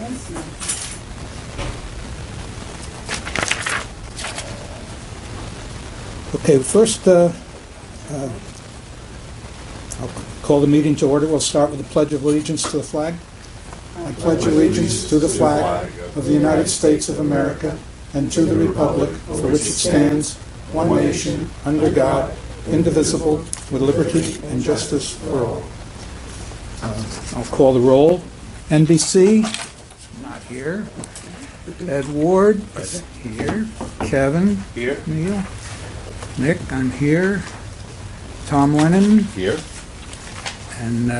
comments? No. Okay, first, I'll call the meeting to order. We'll start with the Pledge of Allegiance to the flag. I pledge allegiance to the flag of the United States of America and to the republic for which it stands, one nation, under God, indivisible, with liberty and justice for all. I'll call the roll. NBC, not here. Ed Ward is here. Kevin, Here. Neil. Nick, I'm here. Tom Lennon. Here. And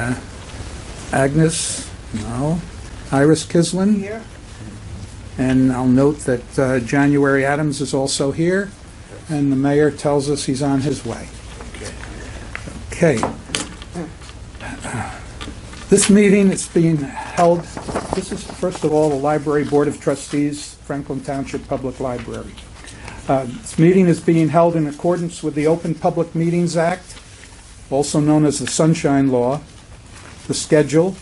Agnes, no. Iris Kislin. Here. And I'll note that January Adams is also here, and the mayor tells us he's on his way. Okay. This meeting is being held, this is first of all the Library Board of Trustees, Franklin Township Public Library. This meeting is being held in accordance with the Open Public Meetings Act, also known as the Sunshine Law. The schedule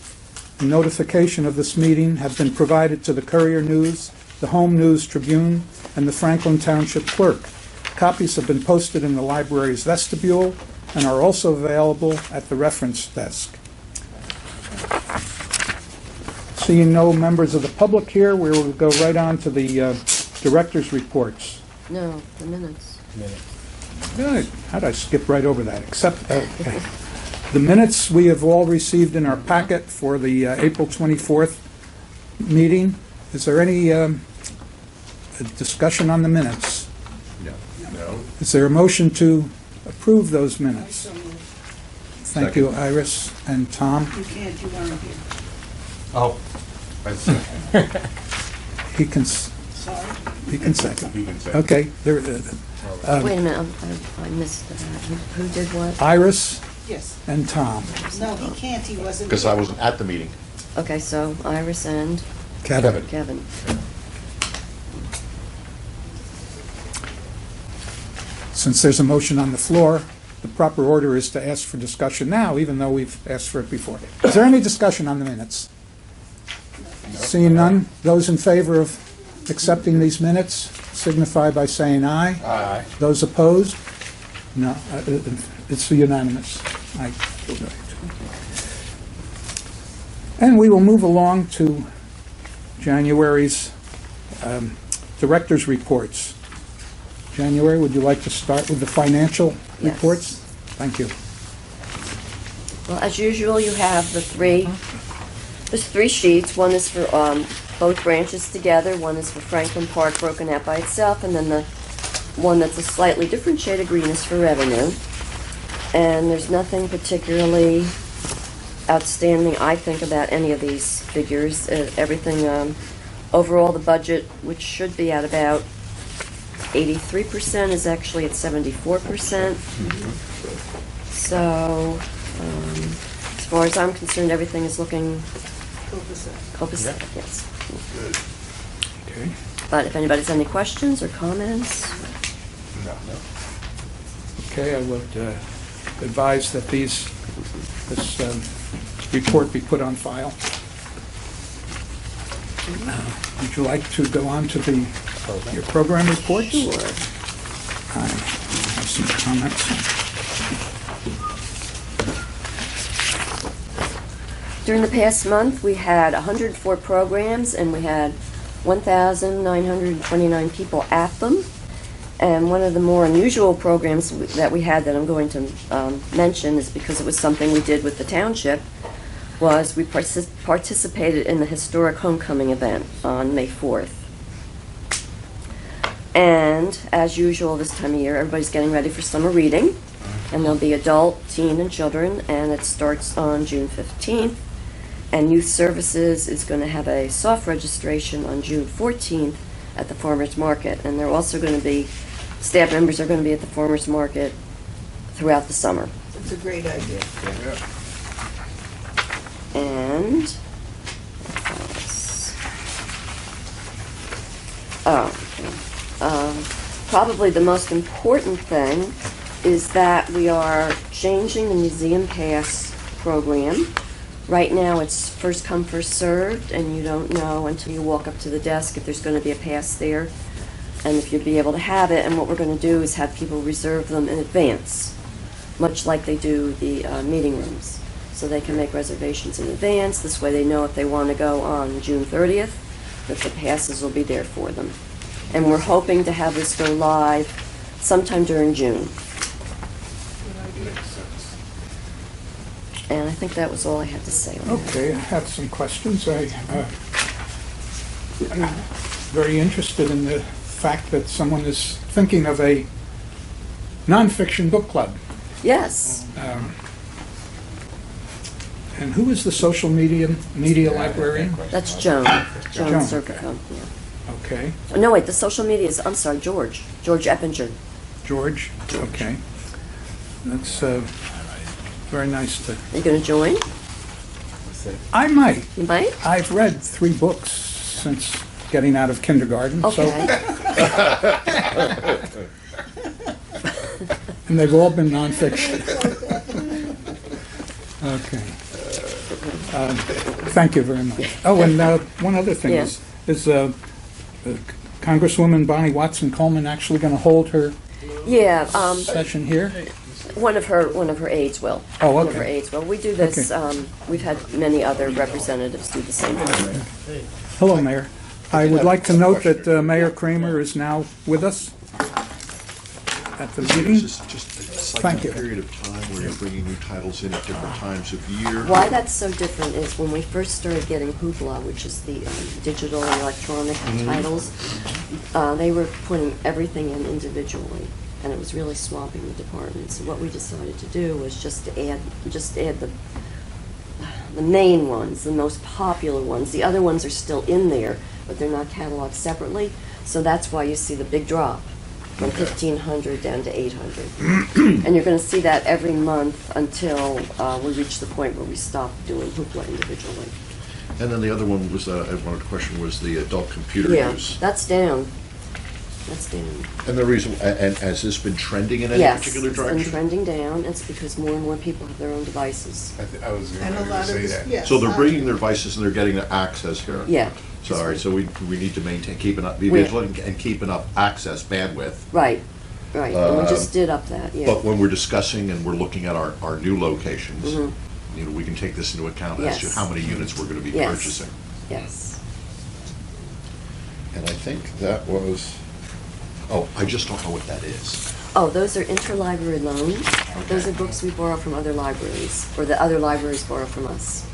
and notification of this meeting have been provided to the Courier News, the Home News Tribune, and the Franklin Township Clerk. Copies have been posted in the library's vestibule and are also available at the reference desk. Seeing no members of the public here, we will go right on to the director's reports. No, the minutes. Good. How did I skip right over that? Except, okay. The minutes we have all received in our packet for the April 24th meeting. Is there any discussion on the minutes? No. Is there a motion to approve those I minutes? so moved. Thank you, Iris and Tom. You can't, you weren't here. Oh. I see. He can, Sorry. he can second. You can say. Okay. There, Wait a minute, I missed that. Who did what? Iris Yes. and Tom. No, he can't, he wasn't. Because I wasn't at the meeting. Okay, so Iris and Kevin. Kevin. Since there's a motion on the floor, the proper order is to ask for discussion now, even though we've asked for it before. Is there any discussion on the minutes? Seeing none, those in favor of accepting these minutes signify by saying aye. Aye. Those opposed? No, it's unanimous. Aye. And we will move along to January's director's reports. January, would you like to start with the financial Yes. reports? Thank you. Well, as usual, you have there's three sheets. One is for both branches together. One is for Franklin Park broken out by itself, and then the one that's a slightly different shade of green is for revenue. And there's nothing particularly outstanding, I think, about any of these figures. Everything, overall, the budget, which should be at about 83%, is actually at 74%. So, as far as I'm concerned, everything is looking copacetic, yes. Okay. But if anybody's any questions or comments, No. Okay, I would advise that this report be put on file. Would you like to go on to your program reports? sure. I have some comments. During the past month, we had 104 programs, and we had 1,929 people at them. And one of the more unusual programs that we had that I'm going to mention is because it was something we did with the township, was we participated in the historic homecoming event on May 4th. And as usual this time of year, everybody's getting ready for summer reading, and there'll be adult, teen, and children, and it starts on June 15th. And Youth Services is going to have a soft registration on June 14th at the Farmers Market. And they're also going to be, staff members are going to be at the Farmers Market throughout the summer. It's a great idea. And, probably the most important thing is that we are changing the Museum Pass program Right now, it's first come, first served, and you don't know until you walk up to the desk if there's going to be a pass there, and if you'll be able to have it. And what we're going to do is have people reserve them in advance, much like they do the meeting rooms. So they can make reservations in advance. This way they know if they want to go on June 30th, that the passes will be there for them. And we're hoping to have this go live sometime during June. And I think that was all I had to say on that. Okay, I have some questions. I'm very interested in the fact that someone is thinking of a nonfiction book club. Yes. And who is the social media librarian? That's Joan. Joan Joan, Serpico, yeah. Okay. No, wait, the social media is, I'm sorry, George Eppinger. George? Okay. That's very nice to... Are you going to join? I might. You might? I've read 3 books since getting out of kindergarten, so... Okay. And they've all been nonfiction. Okay. Thank you very much. Oh, and one other thing Yeah. is Congresswoman Bonnie Watson Coleman actually going to hold her Yeah, session here? one of her aides will. Oh, One of her okay. aides will. We do this, we've had many other representatives do the same thing. Hello, Mayor. I would like to note that Mayor Kramer is now with us at the meeting. Just like Thank a you. period of time where you're bringing new titles in at different times of year. Why that's so different is when we first started getting Hoopla, which is the digital and electronic titles, they were putting everything in individually, and it was really swamping the departments. So what we decided to do was just add the main ones, the most popular ones. The other ones are still in there, but they're not cataloged separately. So that's why you see the big drop from 1,500 down to 800. And you're going to see that every month until we reach the point where we stop doing Hoopla individually. And then the other one was, I wanted to question, was the adult computer Yeah, use. that's down. That's down. And the reason, and has this been trending in any Yes, particular it's direction? been trending down. It's because more and more people have their own devices. I was And a going lot to of say this, that. yes. So they're bringing their devices and they're getting the access here. Yeah. So, all right, so we need to maintain, be We- vigilant and keeping up access bandwidth. Right, right. And we just did up that, yeah. But when we're discussing and we're looking at our new locations, you know, we can take this into account as to Yes. how many units we're gonna be Yes. purchasing. Yes. And I think that was, oh, I just don't know what that is. Oh, those are interlibrary loans. Those are books we borrow from other libraries, or the other libraries borrow from us.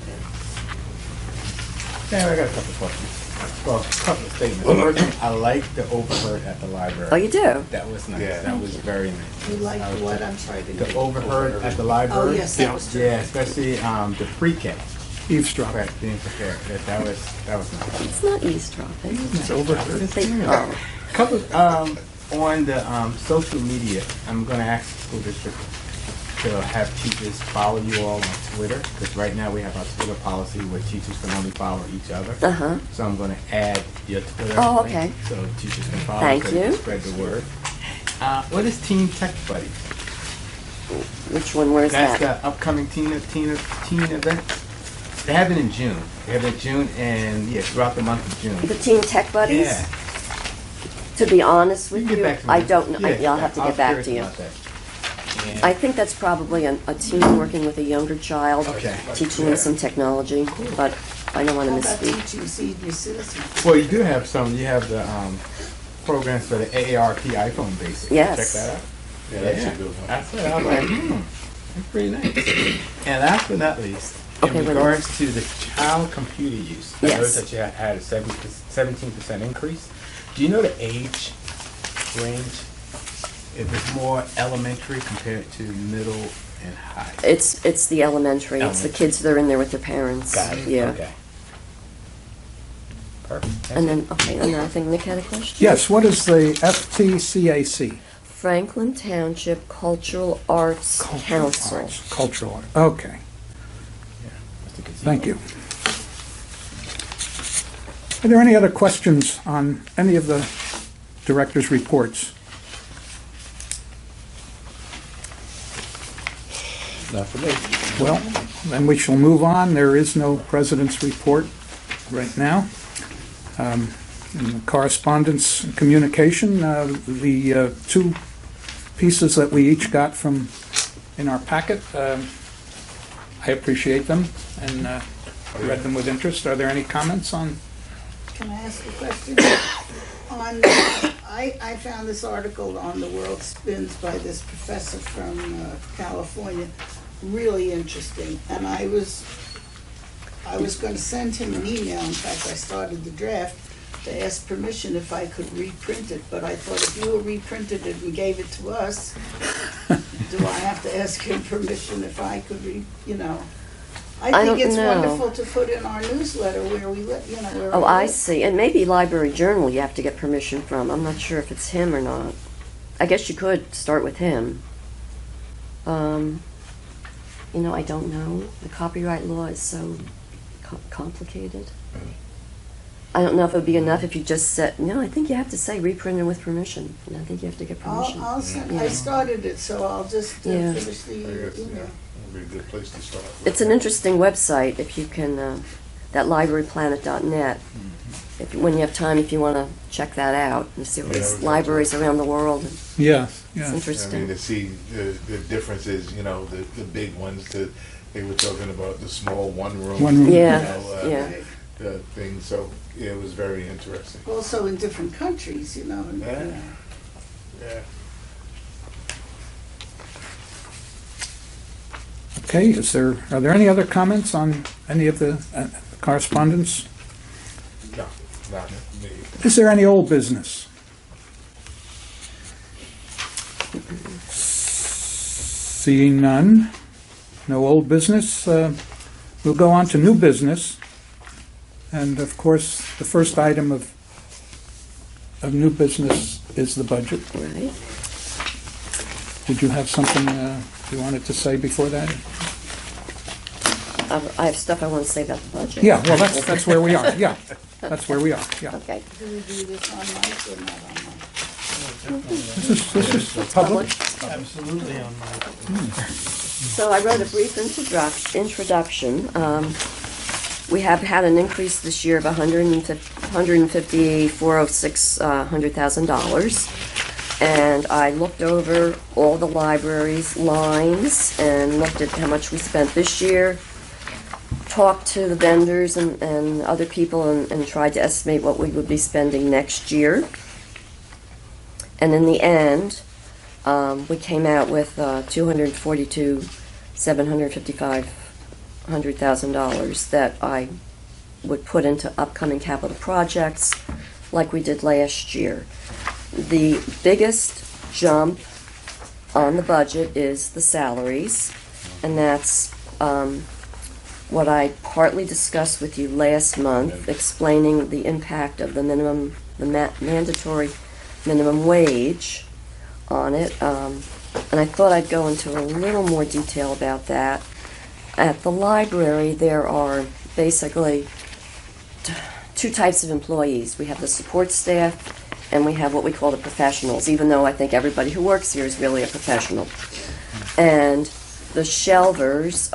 Yeah, I got a couple of questions. Well, a couple of statements. First, I like the overheard at the library. Oh, you do? That was nice. Yeah. That was very nice. You like what I'm trying to do. The overheard at the library. Oh, yes, that was true. Yeah, especially the pre-K. Eavesdrop. Correct, being prepared. That was nice. It's not eavesdropping. It's overheard. Oh, Couple on the social media. I'm going to ask the school district to have teachers follow you all on Twitter, because right now we have our Twitter policy where teachers can only follow each other. Uh-huh. So I'm going to add your Twitter. Oh, link okay. So teachers can follow. Thank so they can you. Spread the word. What is Teen Tech Buddy? which one, where's That's that? the upcoming teen event. They have it in June. They have it in June and, yeah, throughout the month of June. The Teen Tech Buddies? Yeah. To be honest You with can you, get back to me. I don't know. Yeah, I'll have to I was get back curious to you. about that. And- I think that's probably a teen working with a younger child, Okay. teaching them some technology, but I don't want to How about misspeak. teaching senior citizens? Well, you do have some. You have the programs for the AARP iPhone basics. Yes. Check that out. Yeah, that's a good one. That's it. I was like, that's pretty nice. And last but not least, Okay, in wait a regards to the child computer use, I Yes. noticed that you had a 17% increase. Do you know the age range? If it's more elementary compared to middle and high? It's the elementary. It's the Elementary. kids that are in there with their parents. Got it. Yeah. Okay. Perfect. And then, okay, and then I think Nick had a question? Yes, what is the FTCAC? Franklin Township Cultural Arts Council. Arts, Cultural Arts, okay, I think it's thank you. Are there any other questions on any of the director's reports? Not for me. Well, then we shall move on. There is no president's report right now. In the correspondence and communication, the two pieces that we each got from in our packet, I appreciate them and read them with interest. Are there any comments on? Can I ask a question? I found this article on The World Spins by this professor from California really interesting, and I was going to send him an email. In fact, I started the draft to ask permission if I could reprint it, but I thought if you reprinted it and gave it to us, do I have to ask him permission if I could I I think don't it's know. wonderful to put in our newsletter where we live, where Oh, we I live. see. And maybe Library Journal you have to get permission from. I'm not sure if it's him or not. I guess you could start with him. I don't know. The copyright law is so complicated. I don't know if it would be enough if you just said, no, I think you have to say reprinted with permission. And I think you have to get permission. I'll send, Yeah. I started it, so I'll just Yeah. finish the email. Would be a good place to start. It's an interesting website if you can, that libraryplanet.net. When you have time, if you want to check that out and see what Yeah, these okay. libraries around the world. Yeah, It's yeah. interesting. to see the differences, the big ones, they were talking about the small one room. One room. Yeah, yeah. Thing, so it was very interesting. Also in different countries, and, Yeah. Yeah. Okay, are there any other comments on any of the correspondence? No, not me. Is there any old business? Seeing none, no old business, we'll go on to new business. And of course, the first item of new business is the budget. Right. Did you have something you wanted to say before that? I have stuff I want to say about the budget. Yeah, well, that's where we are, yeah. That's where we are, yeah. Okay. do we do this on mic or not on mic? This is public. Absolutely on my. So I wrote a brief introduction. We have had an increase this year of $154,600,000. And I looked over all the libraries' lines and looked at how much we spent this year, talked to the vendors and other people and tried to estimate what we would be spending next year. And in the end, we came out with $242,755,000 that I would put into upcoming capital projects like we did last year. The biggest jump on the budget is the salaries, and that's what I partly discussed with you last month, explaining the impact of the mandatory minimum wage on it. And I thought I'd go into a little more detail about that. At the library, there are basically two types of employees. We have the support staff, and we have what we call the professionals, even though I think everybody who works here is really a professional. And the shelvers,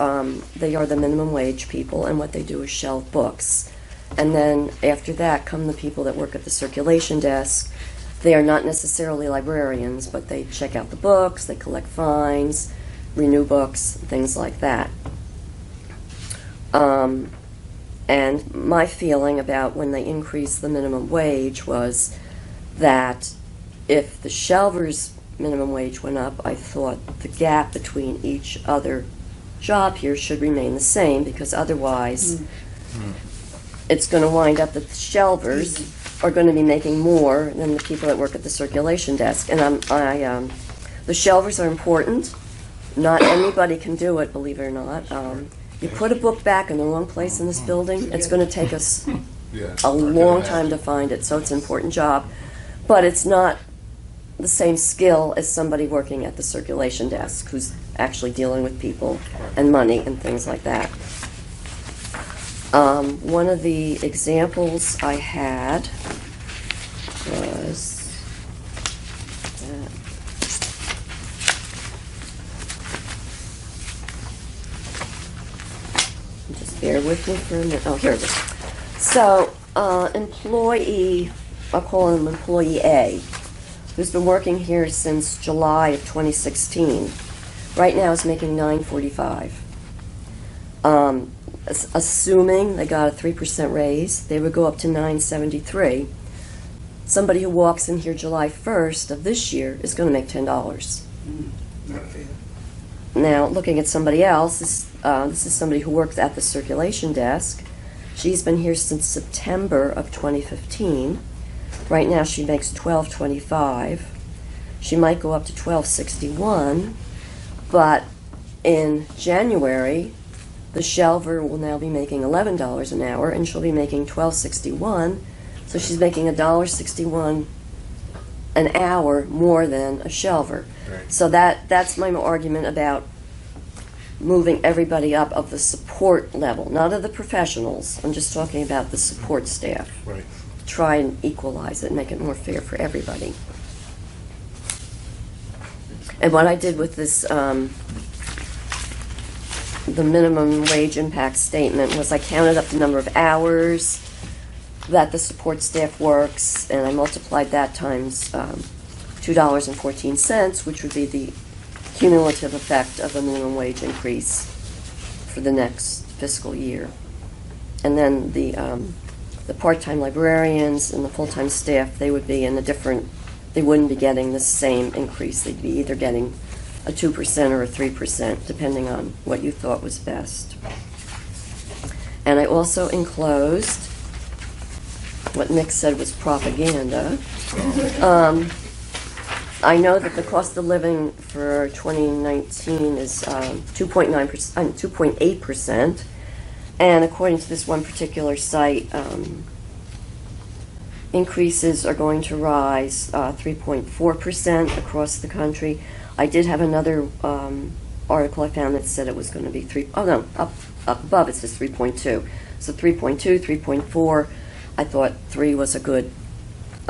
they are the minimum wage people, and what they do is shelve books. And then after that come the people that work at the circulation desk. They are not necessarily librarians, but they check out the books, they collect fines, renew books, things like that. And my feeling about when they increased the minimum wage was that if the shelvers' minimum wage went up, I thought the gap between each other job here should remain the same, because otherwise it's going to wind up that the shelvers are going to be making more than the people that work at the circulation desk. And the shelvers are important. Not anybody can do it, believe it or not. You put a book back in the wrong place in this building, it's going to take us a long time to find it, so it's an important job. But it's not the same skill as somebody working at the circulation desk who's actually dealing with people and money and things like that. One of the examples I had was Bear with me for a minute. Oh, here it is. So, employee, I'll call him employee A, who's been working here since July of 2016. Right now is making $9.45. Assuming they got a 3% raise, they would go up to $9.73. Somebody who walks in here July 1st of this year is going to make $10. Now, looking at somebody else, this is somebody who works at the circulation desk. She's been here since September of 2015. Right now she makes $12.25. She might go up to $12.61, but in January, the shelver will now be making $11 an hour, and she'll be making $12.61. So she's making $1.61 an hour more than a shelver. Right. So that's my argument about moving everybody up of the support level, not of the professionals. I'm just talking about the support staff. Right. Try and equalize it, make it more fair for everybody. And what I did with this, the minimum wage impact statement, was I counted up the number of hours that the support staff works, and I multiplied that times $2.14, which would be the cumulative effect of the minimum wage increase for the next fiscal year. And then the part-time librarians and the full-time staff, they would be in a different, they wouldn't be getting the same increase. They'd be either getting a 2% or a 3%, depending on what you thought was best. And I also enclosed what Nick said was propaganda. I know that the cost of living for 2019 is 2.8%, and according to this one particular site, increases are going to rise 3.4% across the country. I did have another article I found that said it was going to be up above it says 3.2. So 3.2, 3.4. I thought 3 was a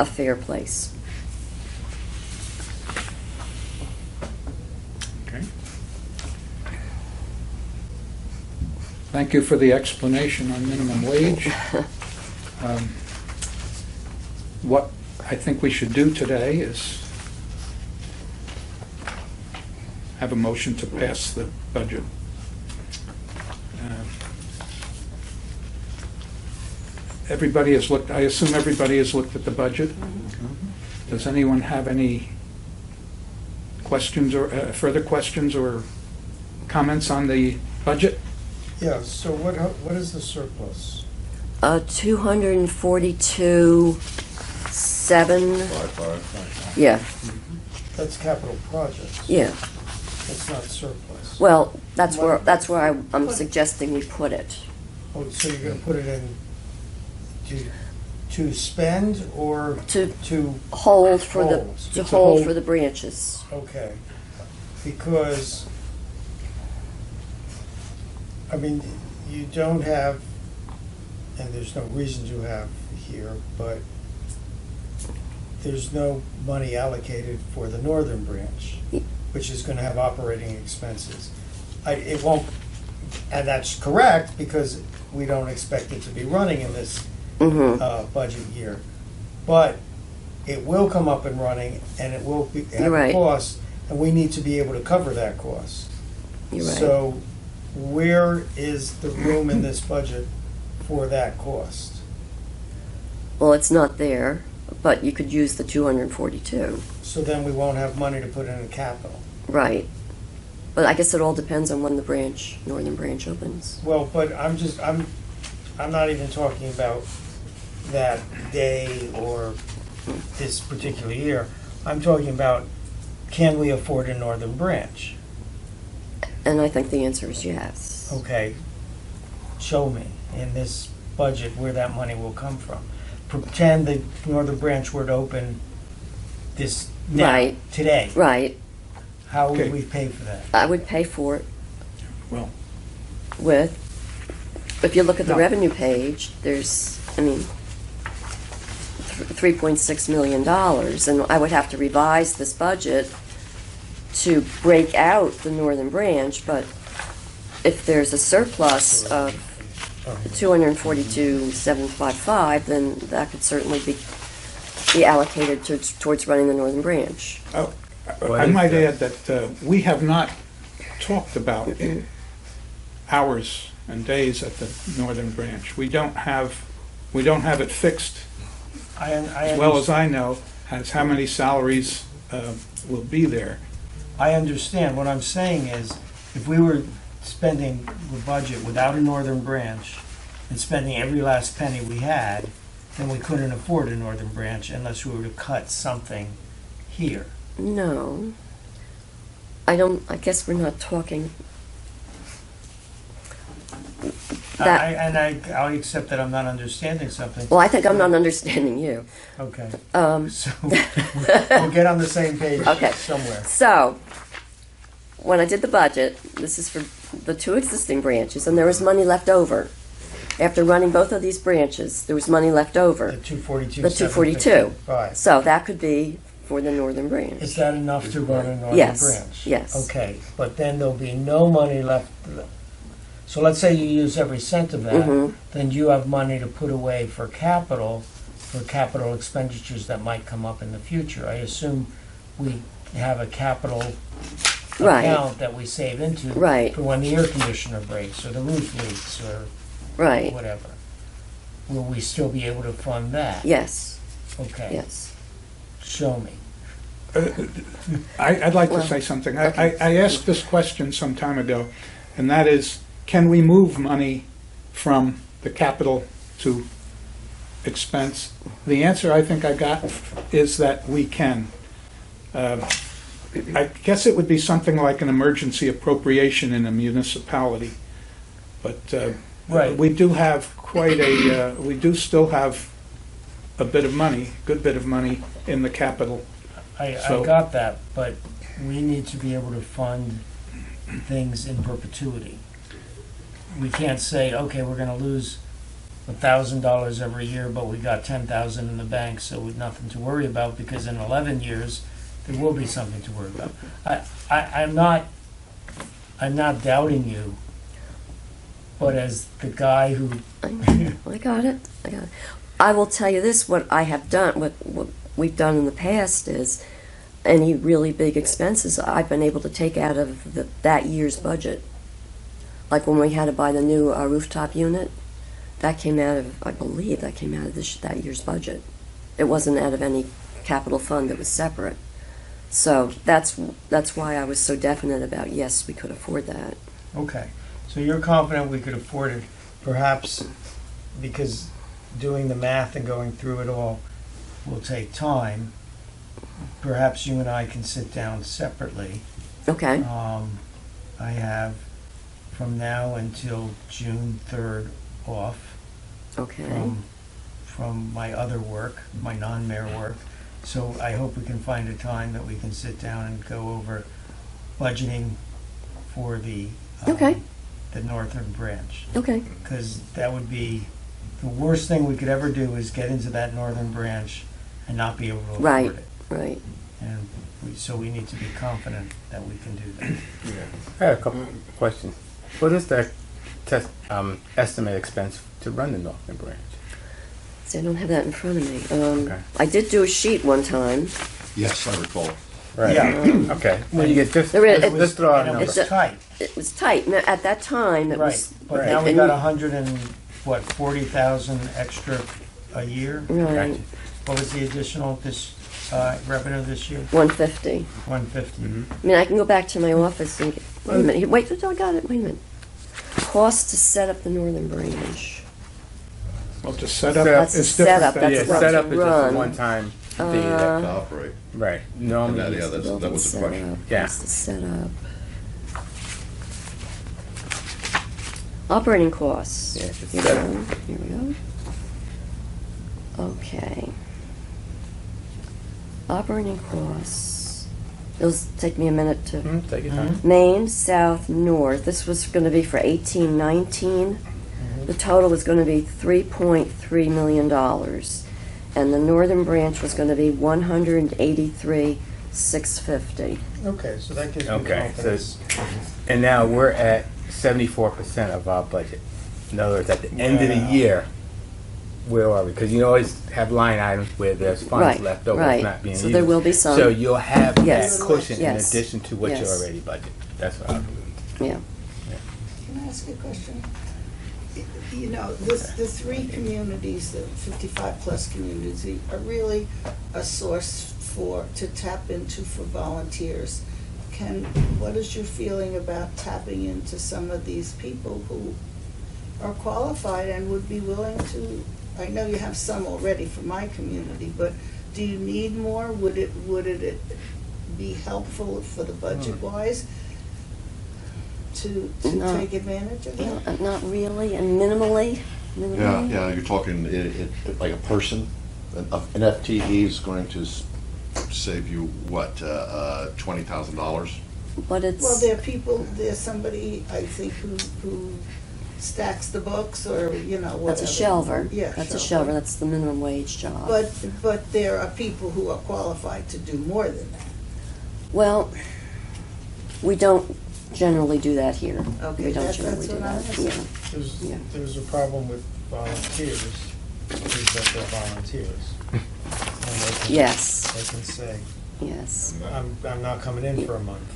fair place. Okay. Thank you for the explanation on minimum wage. What I think we should do today is have a motion to pass the budget. Everybody has looked, I assume everybody has looked at the budget. Does anyone have any questions or further questions or comments on the budget? Yeah, so what is the surplus? 242.7. Yeah, That's capital projects. yeah. That's not surplus. Well, that's where I'm suggesting we put it. Oh, so you're gonna put it in to spend or To to, hold for the Hold. to It's a hold hold. for the branches. okay. Because, I mean, you don't have, and there's no reason to have here, but there's no money allocated for the northern branch, which is gonna have operating expenses. It won't, and that's correct, because we don't expect it to be running in this budget year. But it will come up and running, and it will have You're right. a cost, and we need to be able to cover that cost. You're right. So where is the room in this budget for that cost? Well, it's not there, but you could use the 242. So then we won't have money to put in a capital. Right. But I guess it all depends on when the northern branch opens. Well, but I'm not even talking about that day or this particular year. I'm talking about, can we afford a northern branch? And I think the answer is yes. Okay, show me in this budget where that money will come from. Pretend the northern branch were to open this now, Right. today. Right. How would Okay. we pay for that? I would pay for it Well, with, if you look at the No. revenue page, there's, $3.6 million, and I would have to revise this budget to break out the northern branch, but if there's a surplus of $242,755, then that could certainly be allocated towards running the northern branch. Oh, I might add that we have not talked about hours and days at the northern branch. We don't have it fixed, as well as I know, as how many salaries will be there. I understand. What I'm saying is, if we were spending the budget without a northern branch and spending every last penny we had, then we couldn't afford a northern branch unless we were to cut something here. No. I guess we're not talking. I'll accept that I'm not understanding something. Well, I think I'm not understanding you. Okay. So we'll get on the same page Okay. somewhere. So, when I did the budget, this is for the 2 existing branches, and there was money left over. After running both of these branches, there was money left over. The 242. The 242. Right. So that could be for the northern branch. Is that enough to run a northern Yes, branch? yes. Okay, but then there'll be no money left. So let's say you use every cent of that, Mhm. then you have money to put away for capital expenditures that might come up in the future. I assume we have a capital Right. account that we save into Right. for when the air conditioner breaks or the roof leaks or Right. whatever. Will we still be able to fund that? Yes, Okay, yes. show me. I'd like to Well, say something. okay. I asked this question some time ago, and that is, can we move money from the capital to expense? The answer I think I got is that we can. I guess it would be something like an emergency appropriation in a municipality, but Right. we do have we do still have a bit of money, good bit of money in the capital. I So- got that, but we need to be able to fund things in perpetuity. We can't say, okay, we're gonna lose $1,000 every year, but we got 10,000 in the bank, so with nothing to worry about, because in 11 years, there will be something to worry about. I'm not doubting you, but as the guy who, I got it. I will tell you this, what I have done, what we've done in the past is, any really big expenses I've been able to take out of that year's budget. Like when we had to buy the new rooftop unit, that came out of, I believe, that year's budget. It wasn't out of any capital fund that was separate. So that's why I was so definite about, yes, we could afford that. okay, so you're confident we could afford it, perhaps because doing the math and going through it all will take time. Perhaps you and I can sit down separately. Okay, I have from now until June 3rd off okay. from my other work, my non-mayor work. So I hope we can find a time that we can sit down and go over budgeting for the Okay. the northern branch. Okay, Because that would be, the worst thing we could ever do is get into that northern branch and not be able to afford Right. it. right. And so we need to be confident that we can do that. I have a couple questions. What is the estimate expense to run the northern branch? See, I don't have that in front of me. Okay. I did do a sheet one time. Yes, I recall. Right. Yeah. Okay. When you get just, There is- let's throw out a And it number. was It's a- tight, It was tight. Now, at that time, it right, was... but now we and got you- 40,000 extra a year. Right, Gotcha. What was the additional revenue this year? 150. 150. I mean, I can go back to my office and get, wait a minute, wait, I got it, wait a minute. Cost to set up the northern branch. Well, to set up That's is the setup, different than... that's Yeah, what setup to is just a run. one-time fee. To operate. Right. And Normally, that, yeah, it's- that's, that Building was the question. setup, Yeah. cost to set up. Operating costs. Yeah, it's Here we set up. go, here we go. Okay. Operating costs. It'll take me a minute to... Take your time. Main, south, north. This was going to be for 18-19. The total was going to be $3.3 million. And the northern branch was going to be $183,650. Okay, so that gives me Okay, confidence. And now we're at 74% of our budget In other words, at the end of the Wow. year, where are we? Because you always have line items where there's funds Right, left over right. that's not being So used. there will be some. So you'll have Yes, that cushion in yes, addition to what you yes. already budgeted. That's what I believe. Yeah. Can I ask you a question? You know, the three communities, the 55-plus communities, are really a source to tap into for volunteers. What is your feeling about tapping into some of these people who are qualified and would be willing to, I know you have some already for my community, but do you need more? Would it be helpful for the budget-wise to No. take advantage of that? Not really, and minimally. Yeah, you're talking like a person, an FTE is going to save you, what, $20,000? But it's. Well, there's somebody, I think, who stacks the books or, you know, whatever. That's a shelver. Yeah. That's a shelver, that's the minimum wage job. But there are people who are qualified to do more than that. Well, we don't generally do that here. Okay, We don't that's generally do what I'm that, asking. yeah. Yeah. There's a problem with volunteers, is that they're volunteers. And they can- Yes, They can say, yes, I'm not coming in for a month,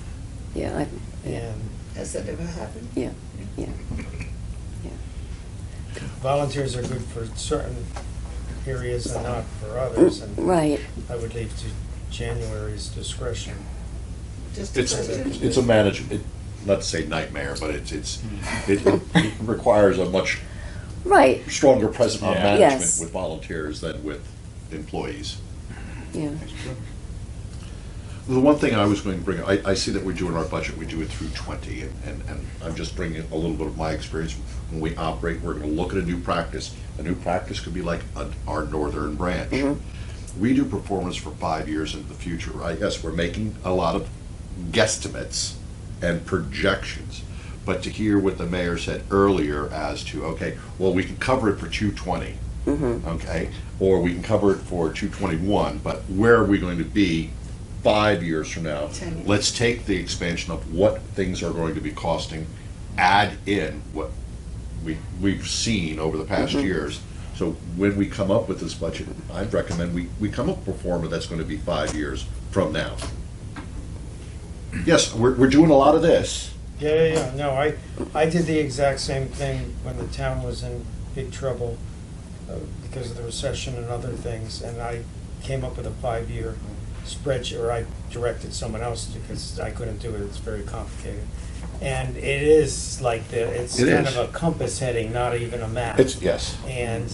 yeah, and Has that ever happened? yeah. volunteers are good for certain areas and not for others, and Right, I would leave to January's discretion. Just a It's question? a not to say nightmare, but it requires a much right, stronger presence on Yeah. management Yes. with volunteers than with employees. yeah. The one thing I was going to bring, I see that we do in our budget, we do it through 20, and I'm just bringing a little bit of my experience. When we operate, we're going to look at a new practice. A new practice could be like our northern branch. We do performance for 5 years into the future, right? Yes, we're making a lot of guesstimates and projections, but to hear what the mayor said earlier as to, okay, well, we can cover it for 220, okay? Or we can cover it for 221, but where are we going to be 5 years from now? 10 years. Let's take the expansion of what things are going to be costing, add in what we've seen over the past years. So when we come up with this budget, I'd recommend we come up with a formula that's going to be 5 years from now. Yes, we're doing a lot of this. Yeah. No, I did the exact same thing when the town was in big trouble because of the recession and other things, and I came up with a 5-year spreadsheet, or I directed someone else because I couldn't do it. It's very complicated. And it is like it's It kind is. of a compass heading, not even a map. Yes. And,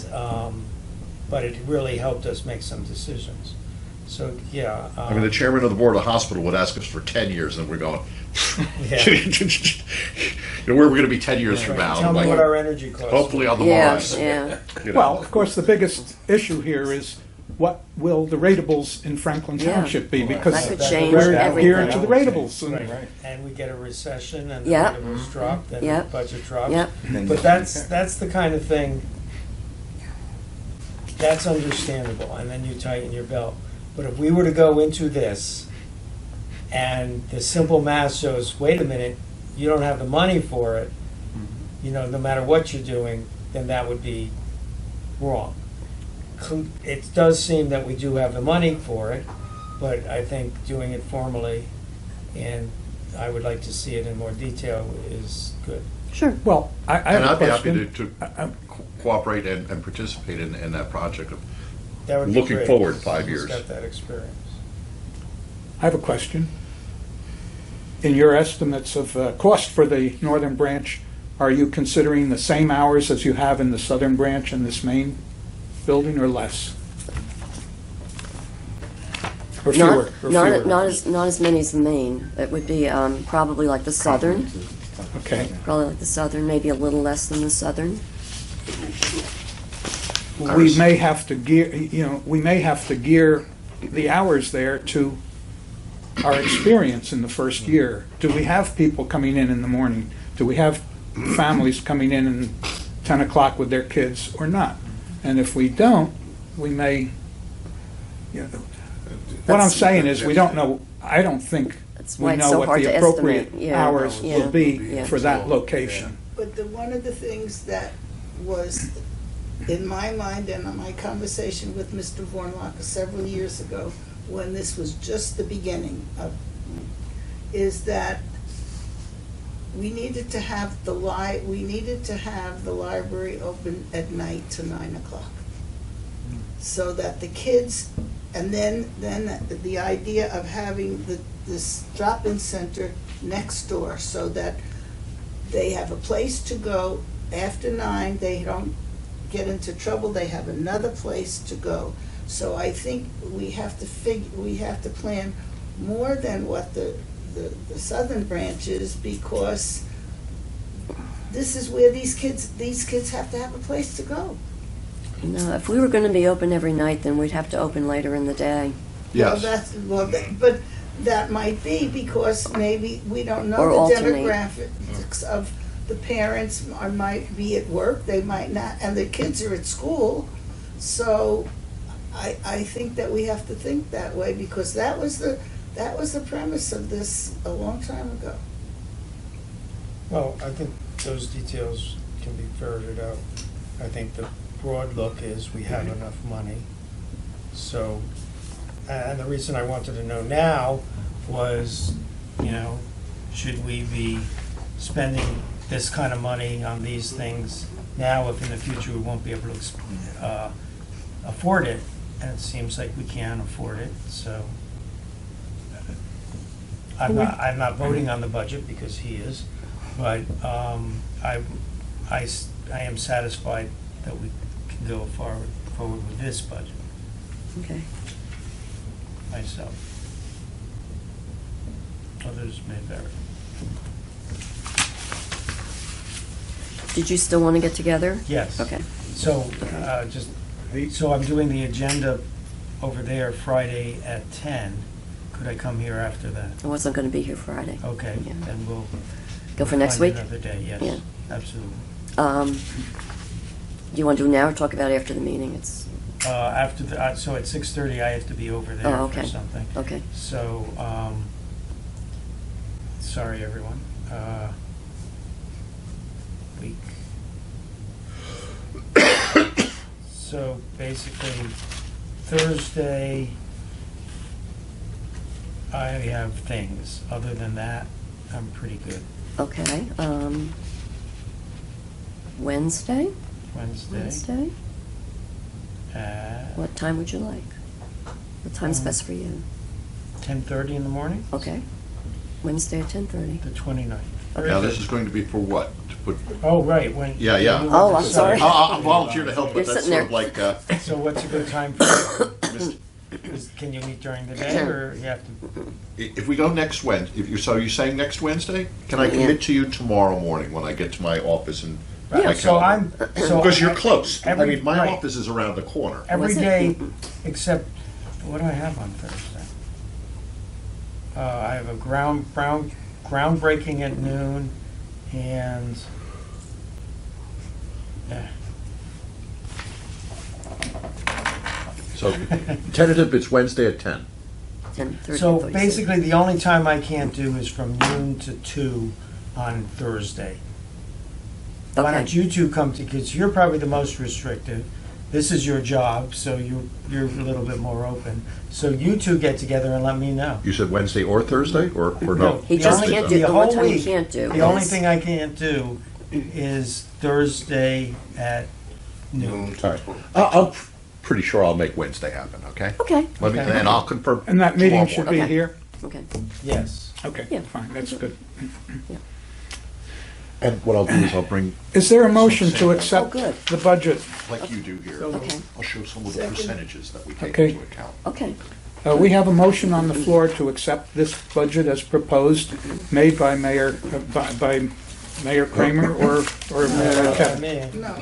but it really helped us make some decisions. So, yeah. I mean, the chairman of the board of the hospital would ask us for 10 years, and we're going, Yeah. where are we going to be 10 years from now? Tell me Like, what our energy costs. hopefully on the Yeah, Mars. yeah. you know. Well, of course, the biggest issue here is what will the ratables in Franklin Yeah. Township be? Because That could That- change we're everything. here into the ratables. and- Right, and we get a recession and the Yep. ratables drop, then the Yep. budget drops. Yep. But that's the kind of thing, that's understandable, and then you tighten your belt. But if we were to go into this, and the simple math shows, wait a minute, you don't have the money for it, you know, no matter what you're doing, then that would be wrong. It does seem that we do have the money for it, but I think doing it formally, and I would like to see it in more detail, is good. Sure. Well, I And have a I'd be happy question. to cooperate and participate in that project of That would be Looking great. forward 5 He's years. got that experience. I have a question. In your estimates of cost for the northern branch, are you considering the same hours as you have in the southern branch in this main building, or less? Or fewer? Or fewer? Not as many as the main. It would be probably like the southern, Okay. probably like the southern, maybe a little less than the southern. We may have to gear the hours there to our experience in the first year. Do we have people coming in the morning? Do we have families coming in at 10 o'clock with their kids or not? And if we don't, we may, what I'm saying is, we don't know, I don't think That's why we it's know so what hard the to appropriate estimate. Yeah, hours yeah, will be yeah. for that location. But one of the things that was, in my mind and on my conversation with Mr. Vornlocker several years ago, when this was just the beginning of, is that we needed to have the library open at night to 9 o'clock. So that the kids, and then the idea of having this drop-in center next door so that they have a place to go after 9, they don't get into trouble, they have another place to go. So I think we have to plan more than what the southern branch is, because this is where these kids have to have a place to go. No, if we were going to be open every night, then we'd have to open later in the day. Yes. But that might be because maybe we don't know Or the alternate. demographics of the parents might be at work, they might not, and the kids are at school. So I think that we have to think that way, because that was the premise of this a long time ago. Well, I think those details can be ferreted out. I think the broad look is we have enough money. So, and the reason I wanted to know now was, should we be spending this kind of money on these things now if in the future we won't be able to afford it? And it seems like we can afford it, so. I'm not voting on the budget because he is, but I am satisfied that we can go forward with this budget Okay. myself. Others may vary. Did you still want to get together? Yes. Okay. So, so I'm doing the agenda over there Friday at 10. Could I come here after that? I wasn't going to be here Friday. Okay, Yeah. then we'll. Go for next find week? Another day, yes, Yeah. absolutely. Do you want to do it now or talk about it after the meeting? It's After so at 6:30 I have to be over there Oh, for okay. something. okay. So, sorry, everyone. Week. So basically, Thursday, I have things. Other than that, I'm pretty good. Okay. Wednesday? Wednesday. At What time would you like? What time's best for you? 10:30 in the morning, Okay. Wednesday at 10:30. the 29th. Now, this is going to be for what? To put, Oh, right, when. Yeah, yeah. when you Oh, want I'm to sorry. decide. I'll volunteer to help, You're but that's sitting sort of there. like, So what's a good time for you? Can you meet during the day, or you have to? if we go next Wednesday, so you're saying next Wednesday? Can I Yeah. commit to you tomorrow morning when I get to my office and my Right, so calendar? so Because you're I- close. I every- mean, my right. office is around the corner. Every Was it? day, except, what do I have on Thursday? I have a groundbreaking at noon, and, yeah. So tentative, it's Wednesday at 10. 10:30. So I thought you said. basically, the only time I can't do is from noon to 2 on Thursday. Why don't Okay. you two come to, because you're probably the most restrictive. This is your job, so you're a little bit more open. So you two get together and let me know. You said Wednesday or Thursday, or no? He The just only- can't do, the the one whole time he week, can't do. The only is- thing I can't do is Thursday at noon. All right. I'm pretty sure I'll make Wednesday happen, okay? Okay, Let me, Okay. and I'll confirm. And that meeting tomorrow should morning. be Okay. here? okay. Yes. Okay, Yeah. fine, that's good. And what I'll do is I'll bring, Is there a motion to Oh, accept good. the budget? like you do here, Okay. I'll show some of the Second. percentages that we take Okay. into account. Okay. We have a motion on the floor to accept this budget as proposed, made by Mayor Kramer or Mayor Kevin. Me. No,